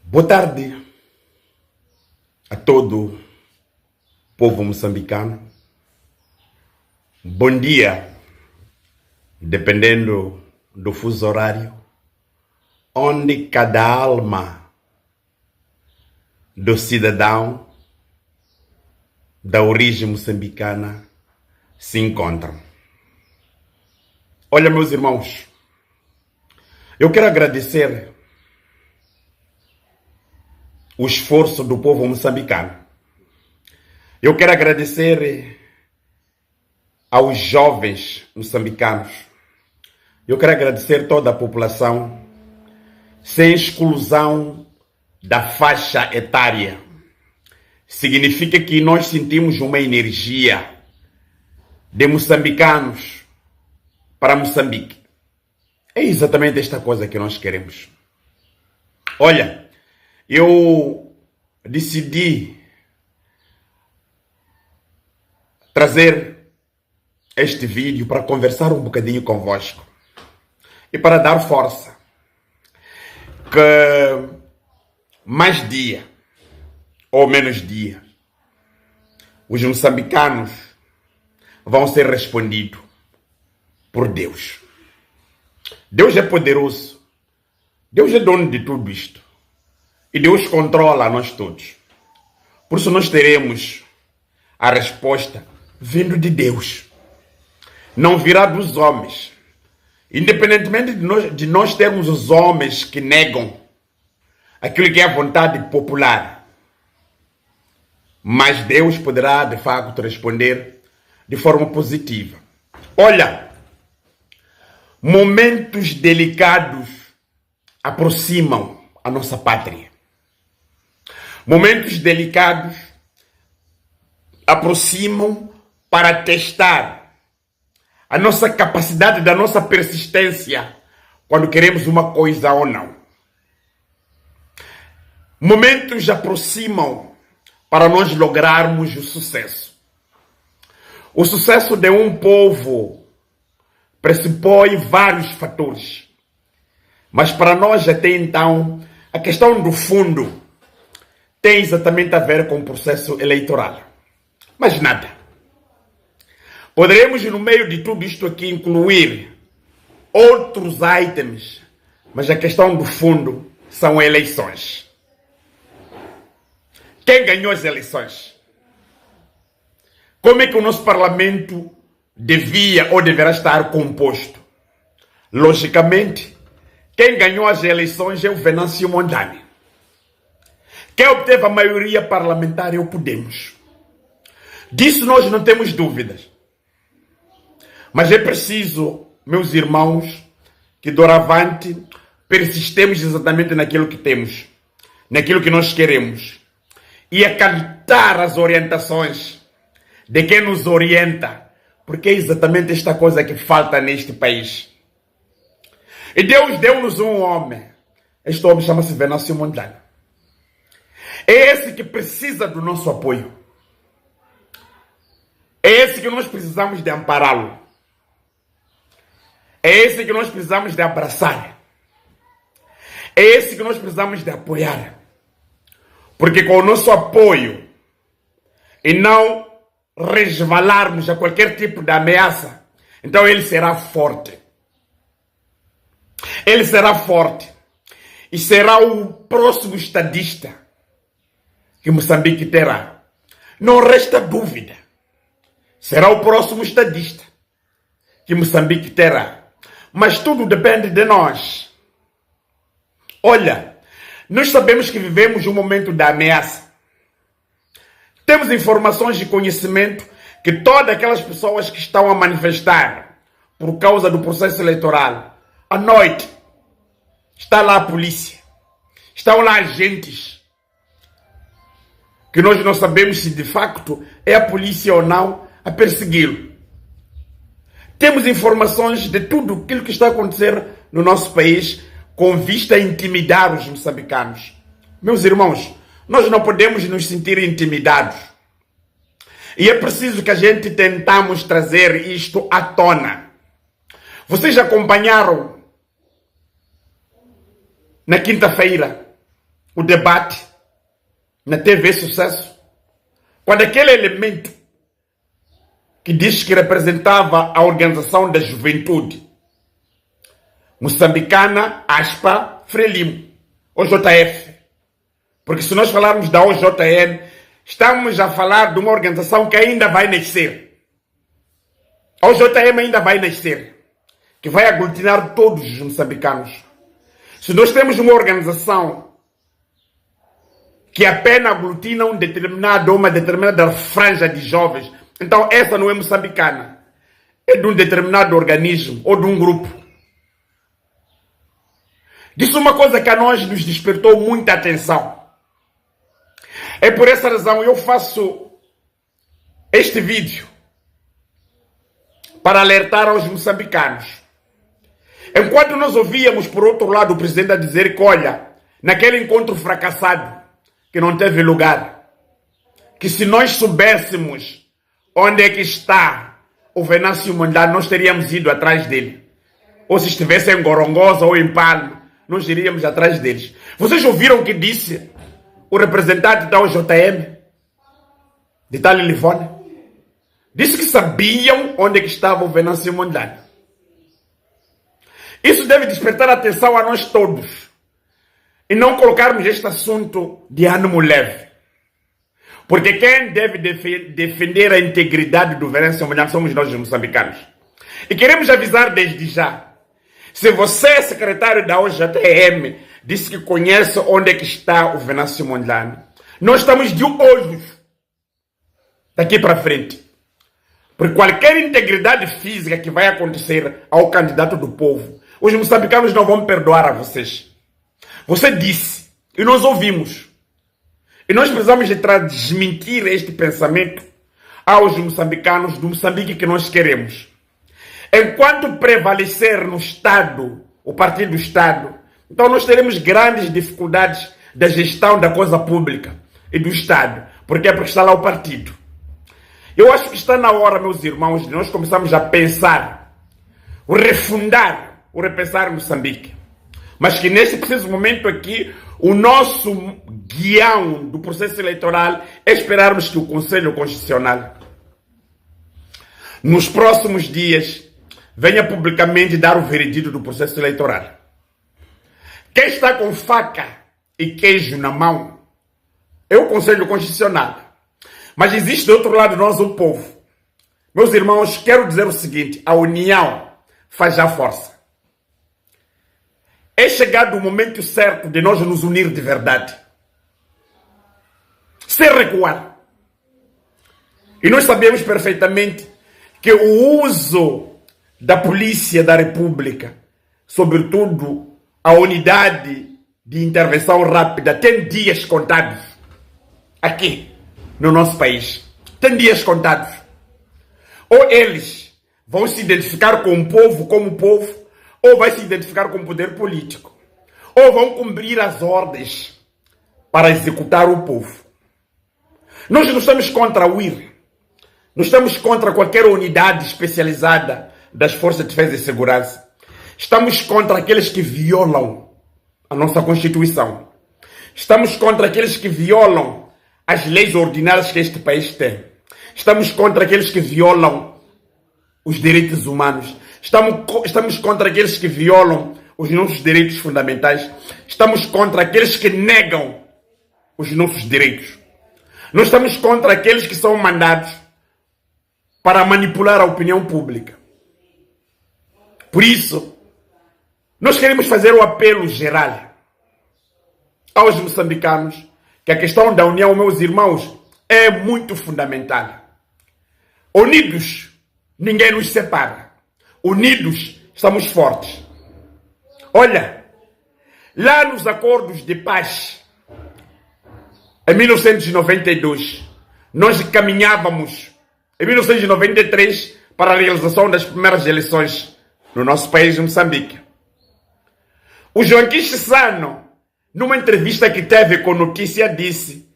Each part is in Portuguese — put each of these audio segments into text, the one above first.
Boa tarde a todo o povo moçambicano. Bom dia, dependendo do fuso horário, onde cada alma do cidadão da origem moçambicana se encontra. Olha, meus irmãos, eu quero agradecer o esforço do povo moçambicano. Eu quero agradecer aos jovens moçambicanos. Eu quero agradecer toda a população, sem exclusão da faixa etária. Significa que nós sentimos uma energia de moçambicanos para Moçambique. É exatamente esta coisa que nós queremos. Olha, eu decidi trazer este vídeo para conversar um bocadinho convosco e para dar força que mais dia ou menos dia os moçambicanos vão ser respondidos por Deus. Deus é poderoso. Deus é dono de tudo isto. E Deus controla a nós todos. Por isso nós teremos a resposta vindo de Deus. Não virá dos homens. Independentemente de nós termos os homens que negam aquilo que é a vontade popular. Mas Deus poderá, de facto, responder de forma positiva. Olha, momentos delicados aproximam a nossa pátria. Momentos delicados aproximam para testar a nossa capacidade, da nossa persistência quando queremos uma coisa ou não. Momentos aproximam para nós lograrmos o sucesso. O sucesso de um povo pressupõe vários fatores. Mas para nós até então, a questão do fundo tem exatamente a ver com o processo eleitoral. Mas nada. Poderemos, no meio de tudo isto aqui, incluir outros itens, mas a questão do fundo são eleições. Quem ganhou as eleições? Como é que o nosso parlamento devia ou deverá estar composto? Logicamente, quem ganhou as eleições é o Venâncio Mondlane. Quem obteve a maioria parlamentar é o Podemos. Disso nós não temos dúvidas. Mas é preciso, meus irmãos, que doravante persistemos exatamente naquilo que temos, naquilo que nós queremos, e acatar as orientações de quem nos orienta, porque é exatamente esta coisa que falta neste país. E Deus deu-nos um homem. Este homem chama-se Venâncio Mondlane. É esse que precisa do nosso apoio. É esse que nós precisamos de ampará-lo. É esse que nós precisamos de abraçar. É esse que nós precisamos de apoiar. Porque com o nosso apoio e não resvalarmos a qualquer tipo de ameaça, então ele será forte. Ele será forte. E será o próximo estadista que Moçambique terá. Não resta dúvida. Será o próximo estadista que Moçambique terá. Mas tudo depende de nós. Olha, nós sabemos que vivemos um momento de ameaça. Temos informações de conhecimento que todas aquelas pessoas que estão a manifestar por causa do processo eleitoral, à noite, está lá a polícia, estão lá agentes, que nós não sabemos se de facto é a polícia ou não a persegui-lo. Temos informações de tudo aquilo que está a acontecer no nosso país com vista a intimidar os moçambicanos. Meus irmãos, nós não podemos nos sentir intimidados. E é preciso que a gente tentamos trazer isto à tona. Vocês acompanharam na quinta-feira o debate na TV Sucesso, quando aquele elemento que diz que representava a Organização da Juventude Moçambicana, aspa, Frelimo, OJF. Porque se nós falarmos da OJM, estamos a falar de uma organização que ainda vai nascer. A OJM ainda vai nascer, que vai aglutinar todos os moçambicanos. Se nós temos uma organização que apenas aglutina uma determinada franja de jovens, então essa não é moçambicana. É de um determinado organismo ou de um grupo. Disse uma coisa que a nós nos despertou muita atenção. É por essa razão eu faço este vídeo para alertar aos moçambicanos. Enquanto nós ouvíamos, por outro lado, o presidente a dizer que, olha, naquele encontro fracassado, que não teve lugar, que se nós soubéssemos onde é que está o Venâncio Mondlane, nós teríamos ido atrás dele. Ou se estivesse em Gorongosa ou em Palma, nós iríamos atrás deles. Vocês ouviram o que disse o representante da OJM, de Tali Livone? Disse que sabiam onde é que estava o Venâncio Mondlane. Isso deve despertar atenção a nós todos. E não colocarmos este assunto de ânimo leve. Porque quem deve defender a integridade do Venâncio Mondlane somos nós, os moçambicanos. E queremos avisar desde já. Se você é secretário da OJM, disse que conhece onde é que está o Venâncio Mondlane, nós estamos de olhos daqui para frente. Por qualquer integridade física que vai acontecer ao candidato do povo, os moçambicanos não vão perdoar a vocês. Você disse, e nós ouvimos. E nós precisamos de transmitir este pensamento aos moçambicanos do Moçambique que nós queremos. Enquanto prevalecer no Estado, o Partido do Estado, então nós teremos grandes dificuldades da gestão da coisa pública e do Estado. Porque está lá o partido. Eu acho que está na hora, meus irmãos, de nós começarmos a pensar, o repensar Moçambique. Mas que nesse preciso momento aqui, o nosso guião do processo eleitoral é esperarmos que o Conselho Constitucional, nos próximos dias, venha publicamente dar o veredito do processo eleitoral. Quem está com faca e queijo na mão é o Conselho Constitucional. Mas existe do outro lado nós, o povo. Meus irmãos, quero dizer o seguinte: a união faz a força. É chegado o momento certo de nós nos unir de verdade. Sem recuar. E nós sabemos perfeitamente que o uso da Polícia da República, sobretudo a unidade de intervenção rápida, tem dias contados aqui no nosso país. Tem dias contados. Ou eles vão se identificar com o povo como povo, ou vai se identificar com o poder político. Ou vão cumprir as ordens para executar o povo. Nós não estamos contra o IR. Não estamos contra qualquer unidade especializada das Forças de Defesa e Segurança. Estamos contra aqueles que violam a nossa Constituição. Estamos contra aqueles que violam as leis ordinárias que este país tem. Estamos contra aqueles que violam os direitos humanos. Estamos contra aqueles que violam os nossos direitos fundamentais. Estamos contra aqueles que negam os nossos direitos. Nós estamos contra aqueles que são mandados para manipular a opinião pública. Por isso, nós queremos fazer o apelo geral aos moçambicanos que a questão da união, meus irmãos, é muito fundamental. Unidos, ninguém nos separa. Unidos, estamos fortes. Olha, lá nos acordos de paz, em 1992, nós caminhávamos, em 1993, para a realização das primeiras eleições no nosso país, Moçambique. O Joaquim Chissano, numa entrevista que teve com Notícia, disse: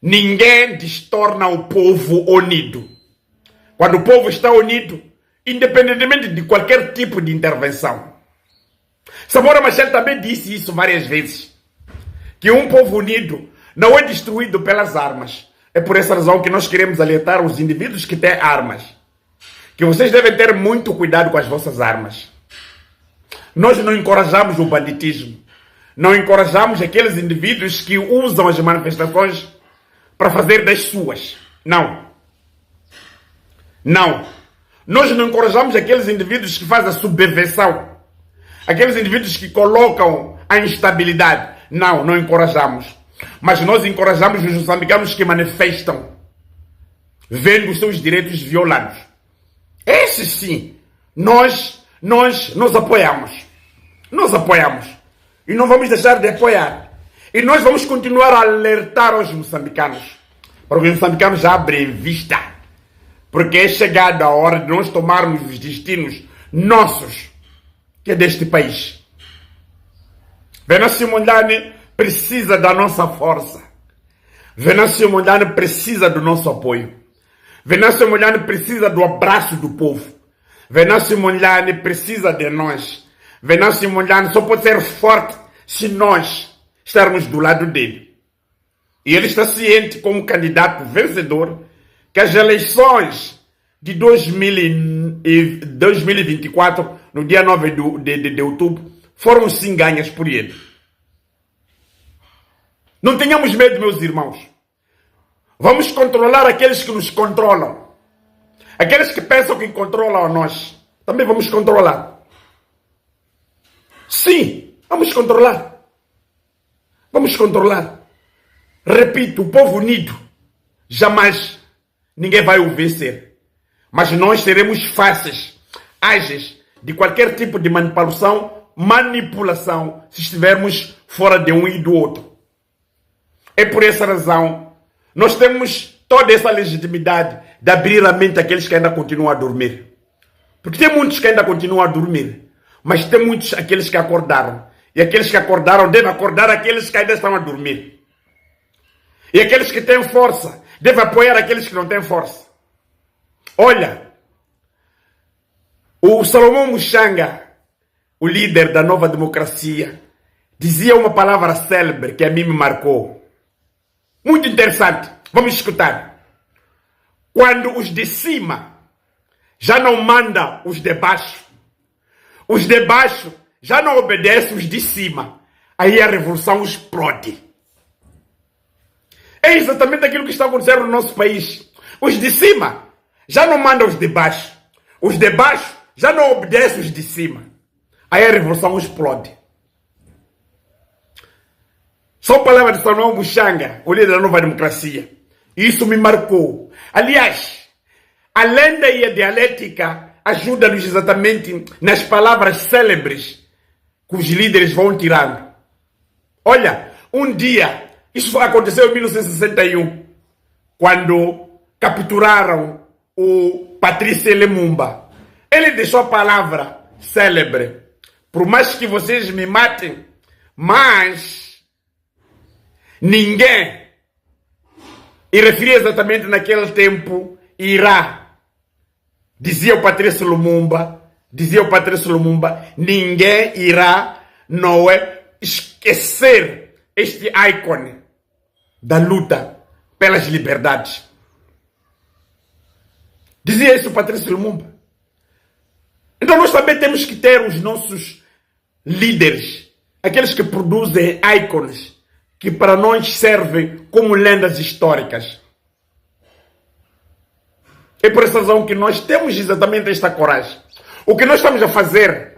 ninguém destorna o povo unido. Quando o povo está unido, independentemente de qualquer tipo de intervenção. Samora Machel também disse isso várias vezes. que um povo unido não é destruído pelas armas. É por essa razão que nós queremos alertar os indivíduos que têm armas, que vocês devem ter muito cuidado com as vossas armas. Nós não encorajamos o banditismo. Não encorajamos aqueles indivíduos que usam as manifestações para fazer das suas. Não. Não. Nós não encorajamos aqueles indivíduos que fazem a subversão. Aqueles indivíduos que colocam a instabilidade. Não, não encorajamos. Mas nós encorajamos os moçambicanos que manifestam, vendo os seus direitos violados. Esses sim, nós apoiamos. Nós apoiamos. E não vamos deixar de apoiar. E nós vamos continuar a alertar aos moçambicanos. Para os moçambicanos já abrem vista. Porque é chegada a hora de nós tomarmos os destinos nossos, que é deste país. Venâncio Mondlane precisa da nossa força. Venâncio Mondlane precisa do nosso apoio. Venâncio Mondlane precisa do abraço do povo. Venâncio Mondlane precisa de nós. Venâncio Mondlane só pode ser forte se nós estarmos do lado dele. E ele está ciente, como candidato vencedor, que as eleições de 2024, no dia 9 de outubro, foram sim ganhas por ele. Não tenhamos medo, meus irmãos. Vamos controlar aqueles que nos controlam. Aqueles que pensam que controlam a nós, também vamos controlar. Sim, vamos controlar. Vamos controlar. Repito, o povo unido, jamais ninguém vai o vencer. Mas nós seremos fáceis, ágeis de qualquer tipo de manipulação, se estivermos fora de um e do outro. É por essa razão, nós temos toda essa legitimidade de abrir a mente àqueles que ainda continuam a dormir. Porque tem muitos que ainda continuam a dormir, mas tem muitos aqueles que acordaram. E aqueles que acordaram devem acordar aqueles que ainda estão a dormir. E aqueles que têm força devem apoiar aqueles que não têm força. Olha, o Salomão Mushanga, o líder da Nova Democracia, dizia uma palavra célebre que a mim me marcou. Muito interessante. Vamos escutar. Quando os de cima já não mandam os de baixo já não obedecem os de cima, aí a revolução explode. É exatamente aquilo que está acontecendo no nosso país. Os de cima já não mandam os de baixo já não obedecem os de cima, aí a revolução explode. São palavras de Salomão Mushanga, o líder da Nova Democracia. Isso me marcou. Aliás, a lenda e a dialética ajudam-nos exatamente nas palavras célebres que os líderes vão tirando. Olha, um dia, isso aconteceu em 1961, quando capturaram o Patrice Lumumba. Ele deixou a palavra célebre: por mais que vocês me matem, mas ninguém, e referia exatamente naquele tempo, irá, dizia o Patrice Lumumba, ninguém irá, não é, esquecer este ícone da luta pelas liberdades. Dizia isso o Patrice Lumumba. Então nós também temos que ter os nossos líderes, aqueles que produzem ícones, que para nós servem como lendas históricas. É por essa razão que nós temos exatamente esta coragem. O que nós estamos a fazer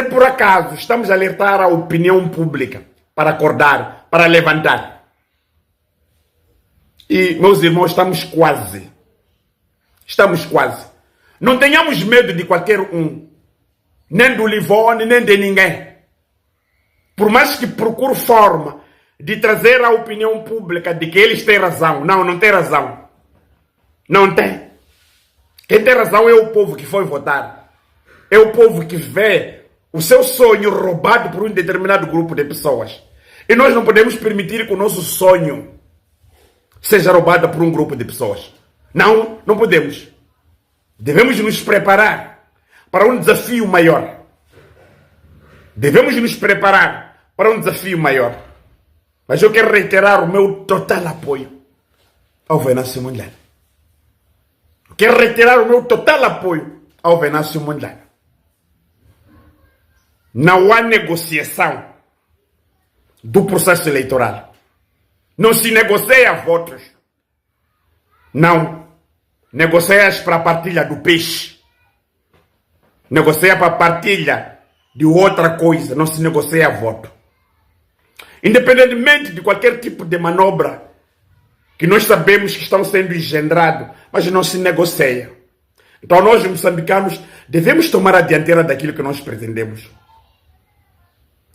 por acaso, estamos a alertar a opinião pública para acordar, para levantar. E, meus irmãos, estamos quase. Não tenhamos medo de qualquer um, nem do Livone, nem de ninguém. Por mais que procure forma de trazer a opinião pública de que eles têm razão. Não tem razão. Não tem. Quem tem razão é o povo que foi votar. É o povo que vê o seu sonho roubado por um determinado grupo de pessoas. E nós não podemos permitir que o nosso sonho seja roubado por um grupo de pessoas. Não podemos. Devemos nos preparar para um desafio maior. Mas eu quero reiterar o meu total apoio ao Venâncio Mondlane. Quero reiterar o meu total apoio ao Venâncio Mondlane. Não há negociação do processo eleitoral. Não se negocia votos. Não. Negocias para a partilha do peixe. Negocia para a partilha de outra coisa. Não se negocia voto. Independentemente de qualquer tipo de manobra que nós sabemos que estão sendo engendrados, mas não se negocia. Então nós, moçambicanos, devemos tomar a dianteira daquilo que nós pretendemos.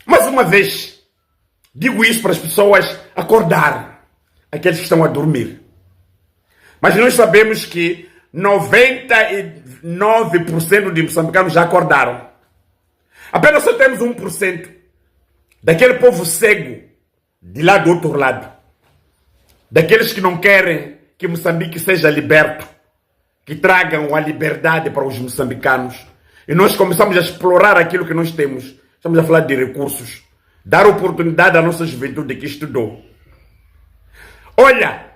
Mais uma vez, digo isso para as pessoas acordarem, aqueles que estão a dormir. Mas nós sabemos que 99% de moçambicanos já acordaram. Apenas só temos 1% daquele povo cego de lá do outro lado. Daqueles que não querem que Moçambique seja liberto, que tragam a liberdade para os moçambicanos. E nós começamos a explorar aquilo que nós temos. Estamos a falar de recursos. Dar oportunidade à nossa juventude que estudou. Olha,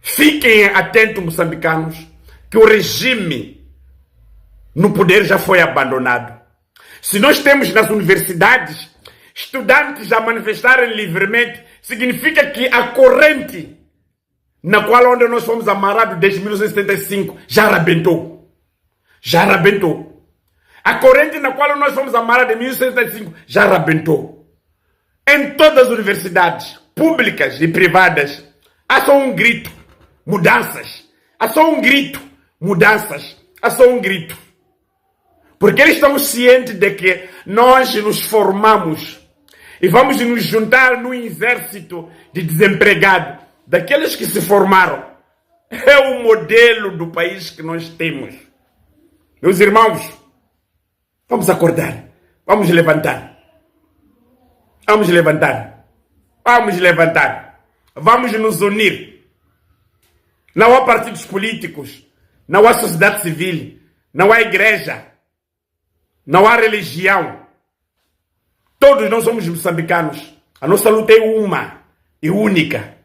fiquem atentos, moçambicanos, que o regime no poder já foi abandonado. Se nós temos nas universidades estudantes a manifestarem livremente, significa que a corrente na qual onde nós fomos amarrados desde 1975 já arrebentou. Já arrebentou. A corrente na qual nós fomos amarrados em 1975 já arrebentou. Em todas as universidades, públicas e privadas, há só um grito: mudanças. Há só um grito: mudanças. Há só um grito. Porque eles estão cientes de que nós nos formamos e vamos nos juntar no exército de desempregados, daqueles que se formaram. É o modelo do país que nós temos. Meus irmãos, vamos acordar. Vamos levantar. Vamos levantar. Vamos levantar. Vamos nos unir. Não há partidos políticos. Não há sociedade civil. Não há igreja. Não há religião. Todos nós somos moçambicanos. A nossa luta é uma e única.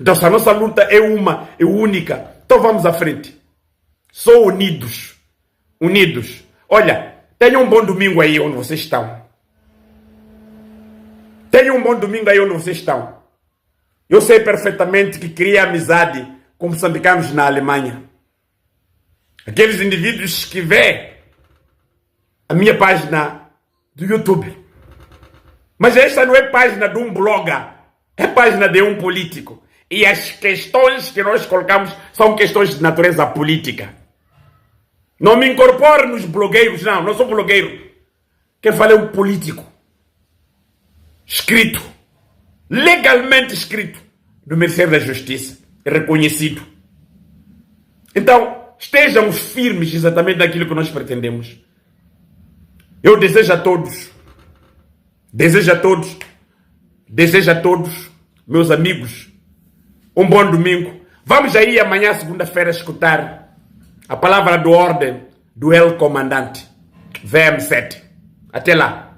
Então, se a nossa luta é uma e única, então vamos à frente. Só unidos. Unidos. Olha, tenham um bom domingo aí onde vocês estão. Tenham um bom domingo aí onde vocês estão. Eu sei perfeitamente que criei amizade com moçambicanos na Alemanha. Aqueles indivíduos que vê a minha página do YouTube. Mas esta não é página de um blogger. É página de um político. E as questões que nós colocamos são questões de natureza política. Não me incorpore nos blogueiros, não. Não sou blogueiro. Quem fala é um político. Escrito. Legalmente escrito. Do Ministério da Justiça. Reconhecido. Então, estejam firmes exatamente naquilo que nós pretendemos. Eu desejo a todos, meus amigos, um bom domingo. Vamos aí amanhã, segunda-feira, escutar a palavra de ordem do El Comandante, VM7. Até lá.